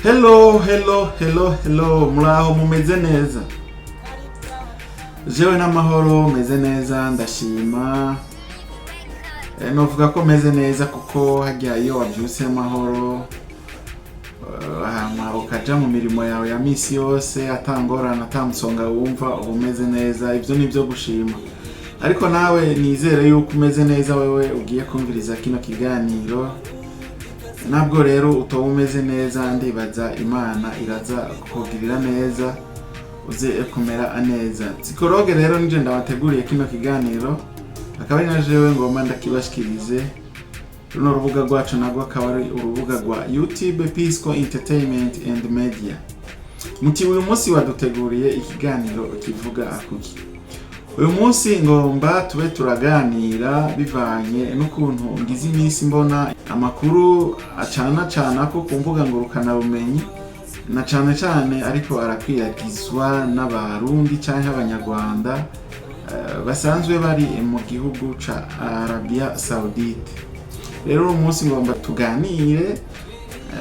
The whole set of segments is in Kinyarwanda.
Hello, muraho mumeze neza? Jewe n'amahoro meze neza ndashima. Novuga ko meze neza kuko hagiye iyo wabyutse amahoro ukaja mu mirimo yawe ya misi yose atangorana atamusonga wumva umeze neza, ivyo nivyo gushima. Ariko nawe nizere yuko umeze neza wewe ugiye kumviriza kino kiganiro. Nabwo rero utoba umeze neza ndibaza Imana iraza kukugirira neza uze kumera neza. Psikologe rero nije ndabateguriye kino kiganiro, akaba ari na jewe ngomba ndakibashikirize. Runo rubuga rwacu nagwo akaba ari urubuga rwa YouTube Pisco Entertainment and Media. Muti uyu munsi waduteguriye ikiganiro kivuga kuki. Uyu munsi ngomba tube turaganira bivanye n'ukuntu ngize iminsi mbona amakuru acana ko ku mbuga ngurukana bumenyi na cane ariko arakwiragizwa n'abarundi canke abanyarwanda basanzwe bari mu gihugu ca Arabia Saudite. Rero uyu munsi ngomba tuganire,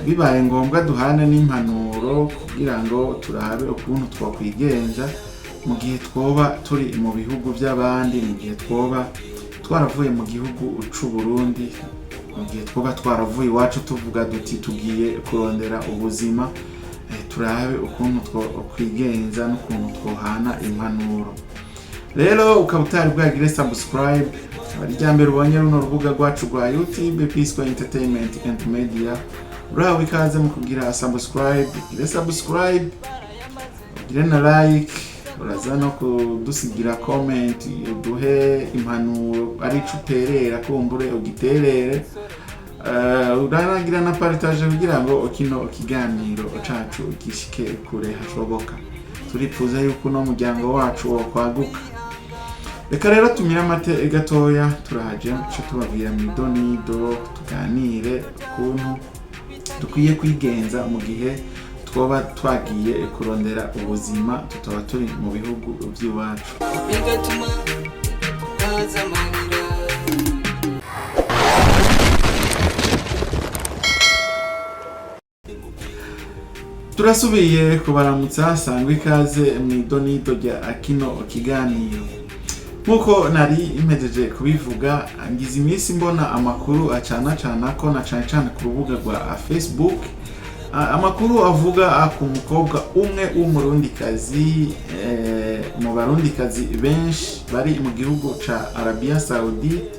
bibaye ngombwa duhane n'impanuro kugira ngo turabe ukuntu twakwigenza mu gihe twoba turi mu bihugu by'abandi, mu gihe twoba twaravuye mu gihugu c'u Burundi, mu gihe twoba twaravuye iwacu tuvuga duti tugiye kurondera ubuzima, turabe ukuntu twakwigenza n'ukuntu twohana impanuro. Rero ukaba utari bwagire subscribe, irya mbere ubonye runo rubuga rwacu rwa YouTube Pisco Entertainment and Media, urahawe ikaze mu kugira subscribe, ugire na like, uraza no kudusigira comment, uduhe impanuro ari cuterera kumbure ugiterere, uranagira na partage kugira ngo kino kiganiro cacu gishike kure hashoboka. Turifuza yuko no muryango wacu wo kwaguka. Reka rero tumira amate gatoya turaje cyo tubabwira mu idonido tuganire ukuntu dukwiye kwigenza mu gihe twoba twagiye kurondera ubuzima tutaba turi mu bihugu by'iwacu. Turasubiye kubaramutsa, sangwa ikaze mu idonido rya kino kiganiro. Nkuko nari impejeje kubivuga, ngize iminsi mbona amakuru acana ko na cane ku rubuga rwa Facebook, amakuru avuga ku mukobwa umwe w'umurundikazi mu barundikazi benshi bari mu gihugu ca Arabia Saudite.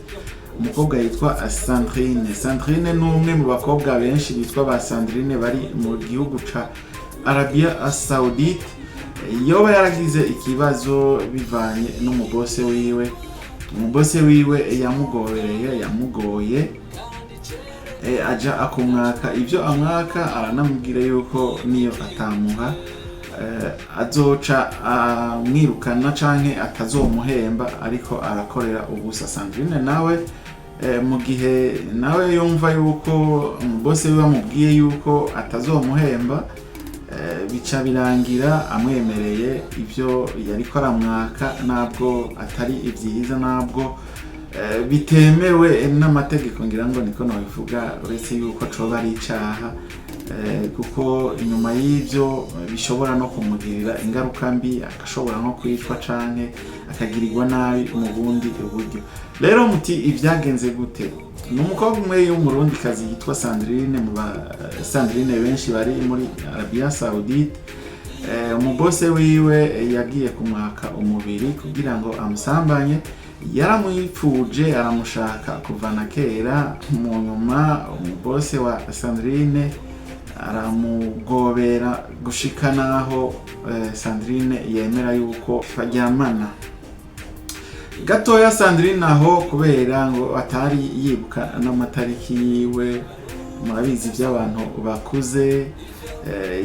Umukobwa yitwa Sandrine ni umwe mu bakobwa benshi bitwa ba Sandrine bari mu gihugu ca Arabia Saudite. Yoba yaragize ikibazo bivanye n'umubose wiwe. Umubose wiwe yamugoye aja akumwaka ivyo amwaka, aranamubwira yuko niyo atamuha azoca amwirukana canke atazomuhemba, ariko arakorera ubusa. Sandrine nawe mu gihe nawe yumva yuko umubose wiwe amubwiye yuko atazomuhemba, bica birangira amwemereye ivyo yariko aramwaka, nabwo atari ivyiza, nabwo bitemewe n'amategeko, ngira ngo niko nabivuga, uretse yuko coba ari icaha, kuko inyuma y'ivyo bishobora no kumugirira ingaruka mbi, akashobora nko kwicwa canke akagirirwa nabi mu bundi buryo. Rero muti ivyagenze gute? N'umukobwa umwe w'umurundikazi yitwa Sandrine, mu Sandrine benshi bari muri Arabia Saudite. Umubose wiwe yagiye kumwaka umubiri kugira ngo amusambanye, yaramwipfuje, aramushaka kuva na kera. Mu nyuma umubose wa Sandrine aramugobera gushika naho Sandrine yemera yuko baryamana. Gatoya Sandrine aho, kubera ngo atari yibuka n'amatariki yiwe, murabizi by'abantu bakuze,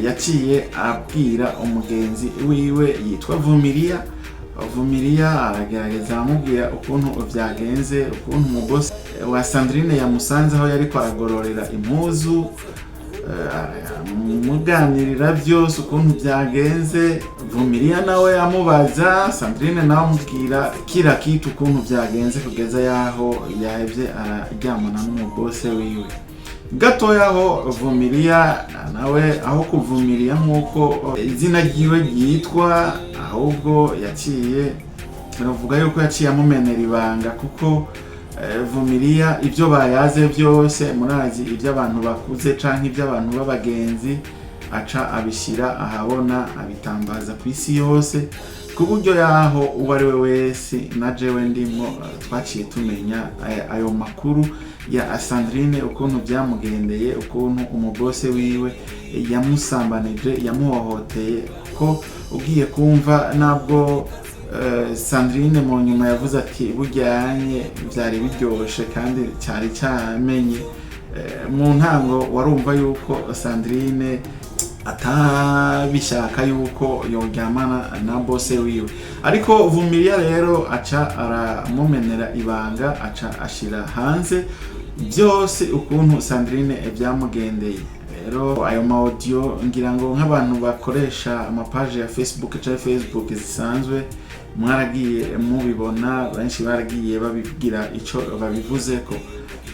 yaciye abwira umugenzi wiwe yitwa Vumilia aragerageza amubwira ukuntu vyagenze, ukuntu umubose wa Sandrine yamusanze aho yariko aragororera impuzu, muganirira byose ukuntu byagenze. Vumilia nawe amubaza, Sandrine nawe amubwira kira kitu ukuntu byagenze, kugeza yaho yahevye araryamana n'umubose wiwe. gatoya aho Vumilia nawe aho kuvumilia nk'uko izina ryiwe ryitwa, ahubwo yaciye baravuga yuko yaciye amumenera ibanga, kuko Vumilia ibyo bayaze byose murazi iby'abantu bakuze canke iby'abantu b'abagenzi aca abishira ahabona, abitambaza ku isi yose, ku buryo yaho uwo ari we wese na jewe ndimo twaciye tumenya ayo makuru ya Sandrine, ukuntu byamugendeye, ukuntu umubose wiwe yamusambanije, yamuhohoteye. Ko ugiye kumva nabwo Sandrine mu nyuma yavuze ati bujyanye byari biryoshe kandi cyari cyamenye, mu ntango warumva yuko Sandrine atabishaka yuko yoryamana na bose wiwe, ariko Vumilia rero aca aramumenera ibanga, aca ashira hanze byose ukuntu Sandrine byamugendeye. Rero ayo ma audio ngira ngo nk'abantu bakoresha amapaje ya Facebook cyangwa Facebook zisanzwe mwaragiye mubibona, benshi baragiye babigira ico babivuze ko.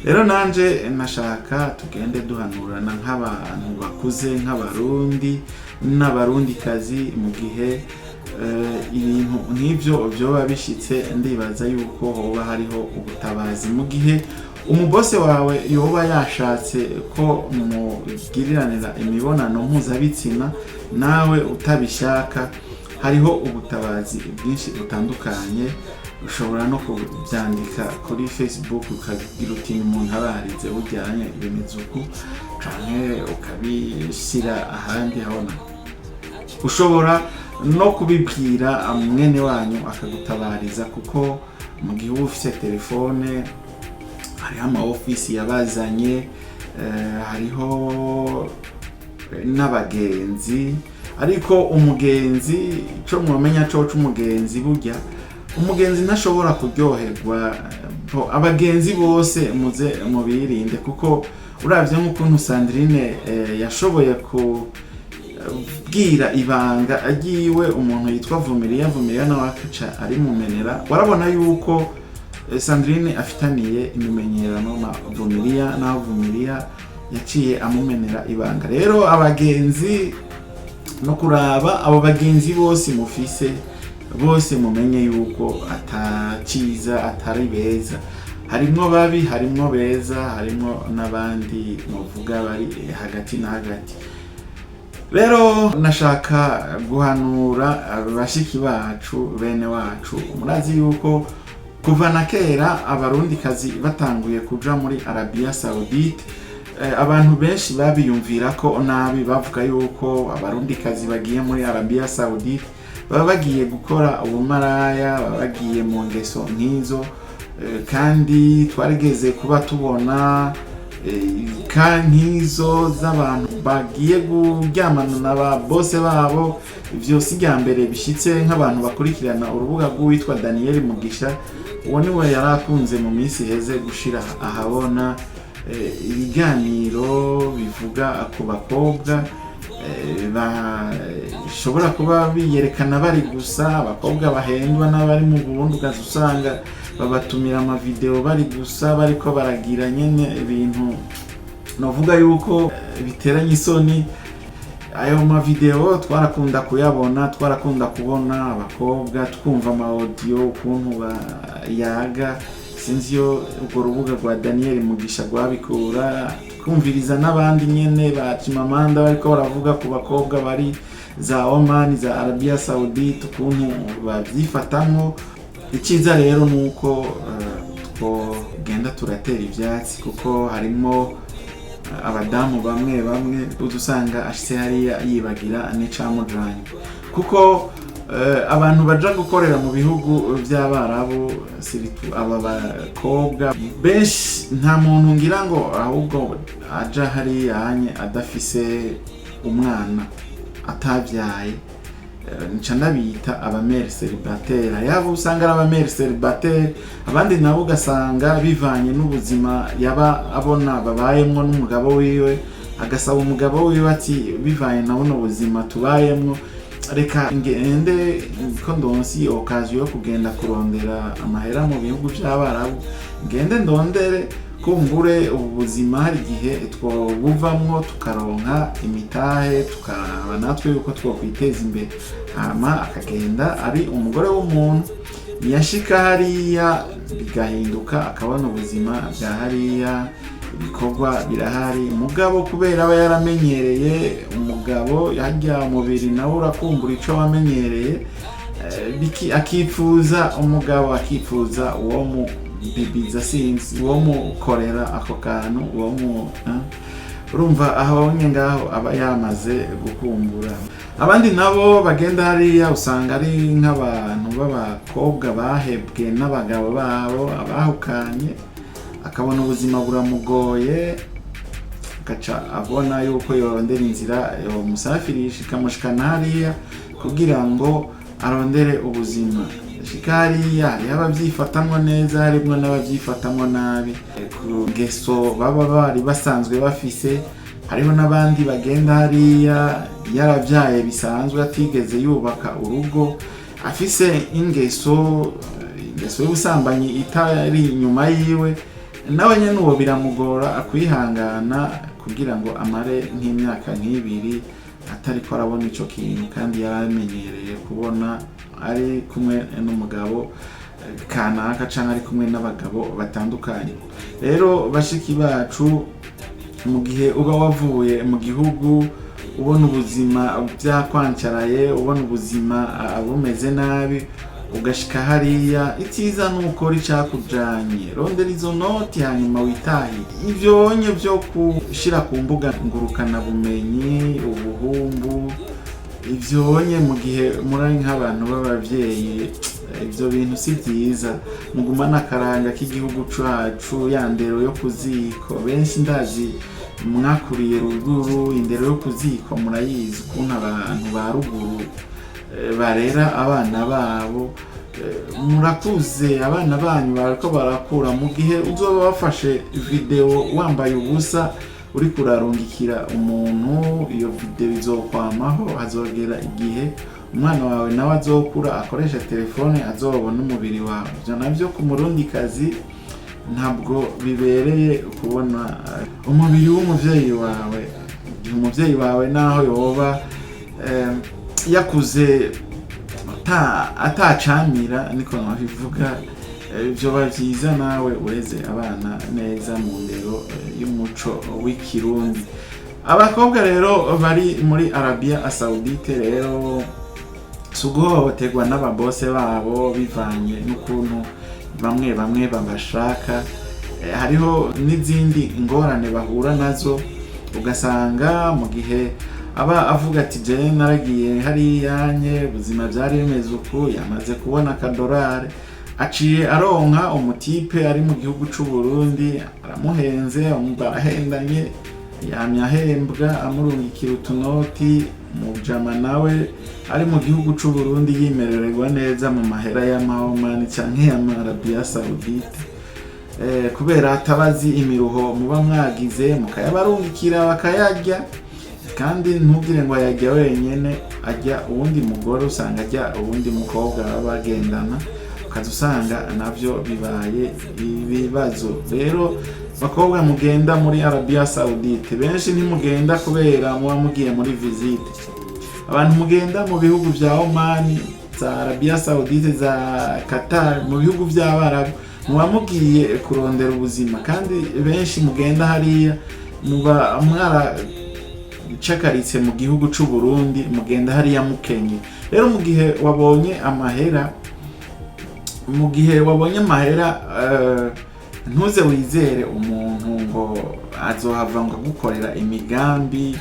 Rero nanje nashaka tugende duhanurana nk'abantu bakuze, nk'abarundi n'abarundikazi, mu gihe ibintu nk'ibyo byoba bishitse, ndibaza yuko hoba hariho ubutabazi. Mu gihe umubose wawe yoba yashatse ko mugiriranira imibonano mpuzabitsina nawe utabishaka, hariho ubutabazi bwinshi butandukanye. Ushobora no kubyandika kuri Facebook ukagira uti umuntu abarize bujyanye ibimizuku, canke ukabishyira ahandi habona. Ushobora no kubibwira mwene wanyu akagutabariza, kuko mu gihe uba ufite telefone hariho ama office yabazanye, hariho n'abagenzi. Ariko umugenzi cyo mwamenya cyo umugenzi burya umugenzi ntashobora kuryoherwa, abagenzi bose muze mubirinde, kuko uravye nk'ukuntu Sandrine yashoboye kubwira ibanga agiwe umuntu yitwa Vumilia nawe akaca ari mumenera. Warabona yuko Sandrine afitaniye imimenyerano na Vumilia, naho Vumilia yaciye amumenera ibanga. Rero abagenzi no kuraba abo bagenzi bose mufise, bose mumenye yuko ataciza, atari beza. Harimwo babi, harimwo beza, harimwo n'abandi muvuga bari hagati na hagati. Rero nashaka guhanura abashiki bacu, bene wacu. Murazi yuko kuva na kera abarundikazi batanguye kuja muri Arabia Saudite, abantu benshi babiyumvira ko nabi, bavuga yuko abarundikazi bagiye muri Arabia Saudite baba bagiye gukora ubumaraya, baba bagiye mu ngeso nk'izo, kandi twarigeze kuba tubona nk'izo z'abantu bagiye kuryamana na ba bose babo. Ivyo si rya mbere bishitse, nk'abantu bakurikirana urubuga rw'uwitwa Daniel Mugisha, uwo niwe yarakunze mu minsi heze gushira ahabona ibiganiro bivuga ku bakobwa bashobora kuba biyerekana bari gusa, abakobwa bahendwa n'abari mu Burundi, ukazusanga babatumira ama video bari gusa, bariko baragira nyene ibintu novuga yuko biteranye isoni. Ayo ma video twarakunda kuyabona, twarakunda kubona abakobwa, twumva ama audio ukuntu bayaga. Sinzi yo urwo rubuga rwa Daniel Mugisha rwabikura, kumviriza n'abandi nyene ba Chimamanda bariko baravuga ku bakobwa bari za Oman, za Arabia Saudite, ukuntu babyifatamwo. Iciza rero nuko twogenda turatera ivyatsi, kuko harimo abadamu bamwe udusanga ashitse hariya yibagira n'icamujanye, kuko abantu baja gukorera mu bihugu by'Abarabu, siritu aba bakobwa benshi nta muntu ngira ngo ahubwo aja hariya adafise umwana, atavyaye. Nca ndabita abamere célibataire. Yabo usanga ari abamere célibataire, abandi nabo ugasanga bivanye n'ubuzima yaba abona babayemwo n'umugabo wiwe, agasaba umugabo wiwe ati bivanye na buno buzima tubayemwo, reka ngende ko ndonsi occasion yo kugenda kurondera amahera mu bihugu by'Abarabu, ngende ndondere kumbure ubu buzima hari igihe twobuvamwo tukaronka imitahe tukaraba natwe yuko twokwiteza imbere, hama akagenda ari umugore w'umuntu, yashika hariya bigahinduka akabona ubuzima bwa hariya ibikorwa birahari, mugabo kubera aba yaramenyereye umugabo harya umubiri nawe urakumbura ico wamenyereye, akifuza umugabo, akifuza uwo mu bibiza sinzi, uwo mukorera ako kantu, uwo mu urumva aho ngaho aba yamaze gukumbura. Abandi nabo bagenda hariya usanga ari nk'abantu b'abakobwa bahebwe n'abagabo babo abahukanye, akabona ubuzima buramugoye, agaca abona yuko yorondera inzira yomusafirisha ikamushikana hariya kugira ngo arondere ubuzima. Shika hariya hariho abavyifatamwo neza, harimwo n'abavyifatamwo nabi ku ngeso baba bari basanzwe bafise. Hariho n'abandi bagenda hariya yaravyaye bisanzwe atigeze yubaka urugo, afise ingeso y'ubusambanyi itari inyuma yiwe, nawe nyene uwo biramugora akwihangana kugira ngo amare nk'imyaka nk'ibiri atariko arabona ico kintu, kandi yaramenyereye kubona ari kumwe n'umugabo kanaka canke ari kumwe n'abagabo batandukanye. Rero bashiki bacu, mu gihe uba wavuye mu gihugu ubona ubuzima byakwancaraye, ubona ubuzima bumeze nabi, ugashika hariya, itiza nuko ricakujanye, rondera izo noti hanyuma witahire. Ivyo onye vyo kushira ku mbuga ngurukana bumenyi, ubuhumbu, ivyo onye mu gihe muri nk'abantu b'abavyeyi, ivyo bintu si vyiza. Mugumana akaranga k'igihugu cacu, ya ndero yo kuziko. Benshi ndazi mwakuriye ruguru, indero yo kuziko murayizi ukuntu abantu ba ruguru barera abana babo. Murakuze, abana banyu bariko barakura, mu gihe uzoba wafashe video wambaye ubusa uri kurarungikira umuntu, iyo video izokwamaho, hazogera igihe umwana wawe nawe azokura akoresha telefone azobona umubiri wawe. Ivyo navyo ku murundikazi ntabwo bibereye kubona umubiri w'umuvyeyi wawe. Umuvyeyi wawe naho yoba yakuze atacamira, niko nabivuga, vyoba vyiza nawe ureze abana neza mu ndero y'umuco w'ikirundi. Abakobwa rero bari muri Arabia Saudite rero suguhohoterwa n'ababose babo bivanye n'ukuntu bamwe babashaka. Hariho n'izindi ngorane bahura nazo, ugasanga mu gihe aba avuga ati je naragiye hariyanye ubuzima byari bimeze uku, yamaze kubona akadorari, aciye aronka umutipe ari mu gihugu c'u Burundi, aramuhenze, barahendanye, yamye ahembwa amurungikira utunoti, mujama nawe ari mu gihugu c'u Burundi yimerererwa neza mu mahera y'amahomani canke y'Arabia Saudite, kubera atabazi imiruho muba mwagize mukayabarungikira bakayarya. Kandi ntugire ngo ayajya wenyene, ajya uwundi mugore, usanga ajya uwundi mukobwa bagendana, ukaza usanga navyo bibaye ibibazo. Rero bakobwa mugenda muri Arabia Saudite, benshi ntimugenda kubera muba mugiye muri visite. Abantu mugenda mu bihugu vya Oman, za Arabia Saudite, za Qatar, mu bihugu vy'Abarabu, muba mugiye kurondera ubuzima. Kandi benshi mugenda hariya muba mwaracacaritse mu gihugu c'u Burundi, mugenda hariya mukenye. Rero mu gihe wabonye amahera, ntuze wizere umuntu ngo azohava ngo gukorera imigambi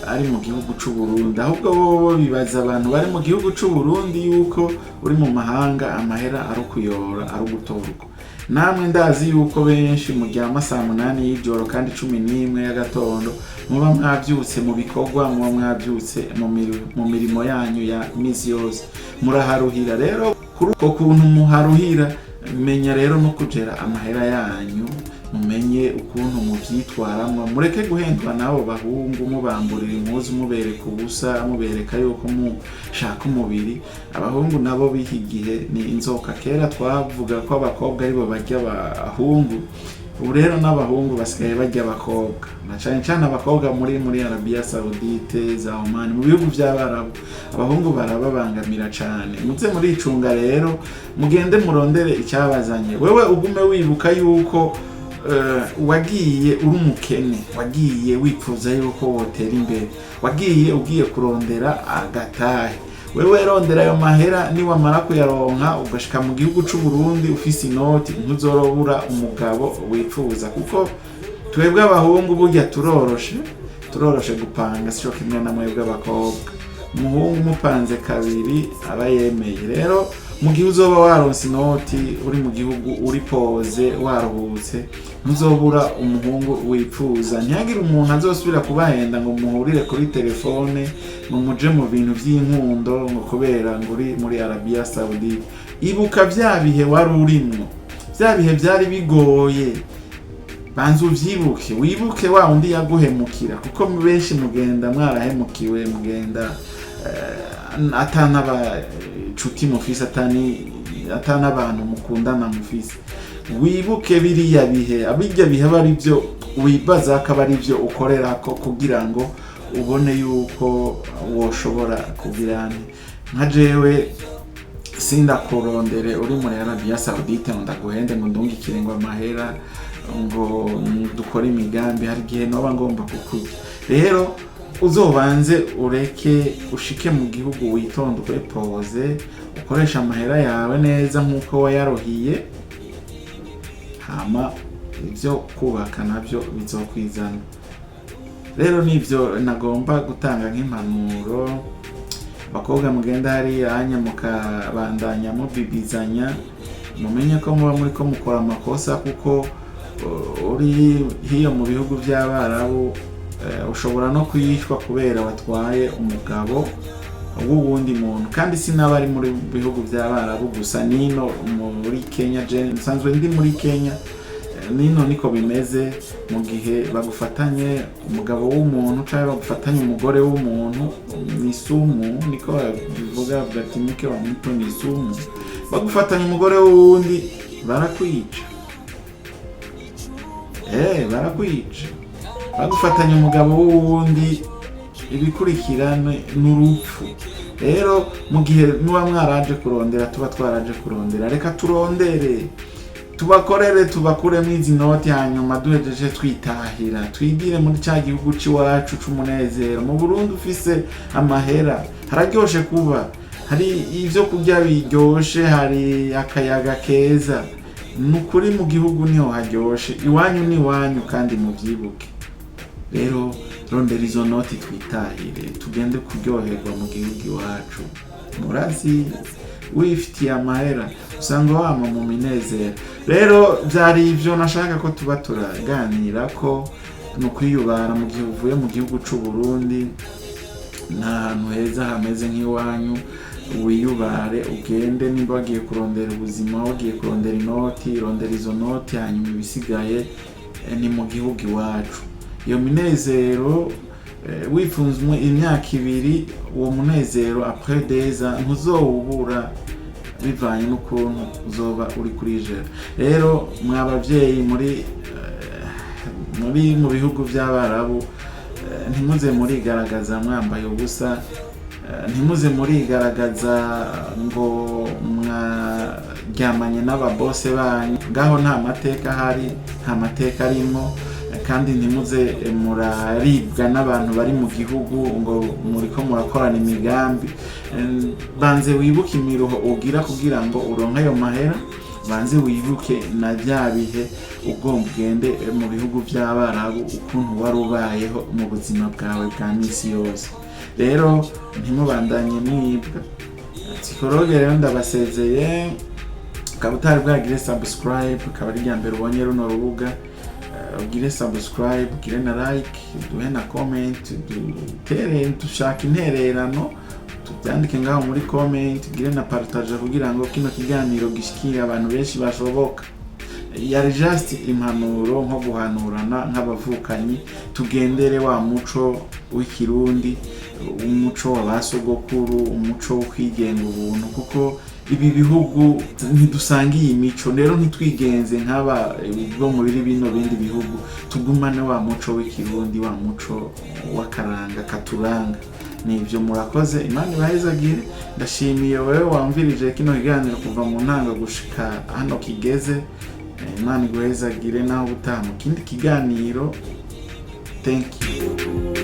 ari mu gihugu c'u Burundi. Ahubwo bo bibaza abantu bari mu gihugu c'u Burundi yuko uri mu mahanga amahera ari kuyora, ari gutorwa. Namwe ndazi yuko benshi muryama saa 8 y'ijoro kandi 11 y'agatondo muba mwavyutse mu bikorwa, muba mwavyutse mu mirimo yanyu ya misi yose, muraharuhira. Rero kuri uko kuntu muharuhira, menya rero no kugera amahera yanyu, mumenye ukuntu muvyitwaramwo, mureke guhendwa nabo bahungu mubamburira impuzu, mubereka ubusa, mubereka yuko mushaka umubiri. Abahungu nabo b'iki gihe ni inzoka. Kera twavuga ko abakobwa aribo barya abahungu, ubu rero n'abahungu basigaye bajya abakobwa na cyane abakobwa muri Arabia Saudite za Oman mu bihugu by'Abarabu abahungu barababangamira cyane. Muze muri icunga rero mugende murondere icyabazanye, wewe ugume wibuka yuko wagiye uri umukene, wagiye wipfuza yuko wotera imbere, wagiye ugiye kurondera agatahe. Wewe rondera ayo mahera niwamara kuyaronka ugashika mu gihugu c'u Burundi ufise inoti, ntuzorobura umugabo wipfuza, kuko twebwe abahungu burya turoroshe gupanga, sico kimwe na mwebwe abakobwa. Umuhungu mupanze kabiri aba yemeye. Rero mu gihe uzoba waronse inoti uri mu gihugu uri poze waruhutse, ntuzobura umuhungu wipfuza. Ntihagire umuntu azosubira kubahenda ngo muhurire kuri telefone ngo muje mu bintu by'inkundo ngo kubera ngo uri muri Arabia Saudite. Ibuka vya bihe wari urimwo, vya bihe byari bigoye, banza uvyibuke, wibuke wa undi yaguhemukira, kuko benshi mugenda mwarahemukiwe, mugenda atana abacuti mufise, atana abantu mukundana mufise. Wibuke biriya bihe, abijya bihe bari byo wibaza ko ari byo ukorera ko kugira ngo ubone yuko woshobora kubirana. Nka jewe sindakurondere uri muri Arabia Saudite ngo ndaguhende ngo ndungikire ngo amahera ngo dukore imigambi, hari gihe noba ngomba kukurya. Rero uzobanze ureke ushike mu gihugu witondwe, poze, ukoresha amahera yawe neza nkuko wayarohiye, hama ibyo kubaka nabyo bizokwizana. Rero nivyo nagomba gutanga nk'impanuro. Abakobwa mugenda hariya anya mukabandanya mubibizanya, mumenye ko muba muri ko mukora amakosa, kuko uri hiyo mu bihugu by'Abarabu ushobora no kwishwa kubera watwaye umugabo w'uwundi muntu. Kandi sinabari muri bihugu by'Abarabu gusa, nino muri Kenya, je nsanzwe ndi muri Kenya, nino niko bimeze. Mu gihe bagufatanye umugabo w'umuntu cyangwa bagufatanye umugore w'umuntu, ni sumu, niko bivuga bwatimike wa mtu, ni sumu. Bagufatanye umugore w'undi barakwica, barakwica. Bagufatanye umugabo w'undi ibikurikirane n'urupfu. Rero mu gihe muba mwaraje kurondera, tuba twaraje kurondera, reka turondere, tubakorere, tubakuremo izi noti, hanyuma duhejeje twitahira, twigire muri cya gihugu c'iwacu c'umunezero. Mu Burundi ufise amahera hararyoshe kuba, hari ivyo kurya biryoshe, hari akayaga keza. Nukuri mu gihugu niho haryoshe, iwanyu ni iwanyu kandi muvyibuke. Rero rondera izo noti twitahire, tugende kuryoherwa mu gihugu iwacu. Murazi wifitiye amahera usanga wama mu minezero. Rero byari ivyo nashaka ko tuba turaganira ko no kwiyubara mu gihe uvuye mu gihugu c'u Burundi. Nta hantu heza hameze nk'iwanyu, wiyubare, ugende. Nimba wagiye kurondera ubuzima, wagiye kurondera inoti, rondera izo noti, hanyuma ibisigaye ni mu gihugu iwacu. Iyo minezero wifunze imyaka 2, uwo munezero après 2 ans ntuzowubura, bivanye n'ukuntu uzoba uri kuri jera. Rero mwabavyeyi muri mu bihugu by'Abarabu, ntimuze murigaragaza mwambaye ubusa, ntimuze murigaragaza ngo mwaryamanye n'ababose banyu. Ngaho nta mateka hari, nta mateka arimo. Kandi ntimuze muraribwa n'abantu bari mu gihugu ngo muriko murakorana imigambi. Banze wibuke imiruho ugira kugira ngo uronke ayo mahera, banze wibuke na bya bihe ugomba ugende mu bihugu by'Abarabu, ukuntu wari ubayeho mu buzima bwawe bwa misi yose. Rero ntimubandanye mwibwa. Psikologe rero ndabasezeye, ukaba utari bwagire subscribe, ukaba ari irya mbere ubonye runo rubuga, ugire subscribe, ugire na like, duhe na comment, dushaka intererano, tubyandike ngaho muri comment, ugire na partage kugira ngo kino kiganiro gishikire abantu benshi bashoboka. Yari just impanuro nko guhanurana nk'abavukanyi, tugendere wa muco w'ikirundi, umuco w'abasogokuru, umuco wo kwigenga ubuntu, kuko ibi bihugu ntidusangiye imico, rero ntitwigenze nk'aba bo muri bino bindi bihugu, tugumane wa muco w'ikirundi, wa muco w'akaranga katuranga. Nivyo murakoze, Imana ibahezagire. Ndashimiye wewe wamvirije kino kiganiro kuva mu ntango gushika hano kigeze. Imana iguhezagire naho utaha mu kindi kiganiro. Thank you.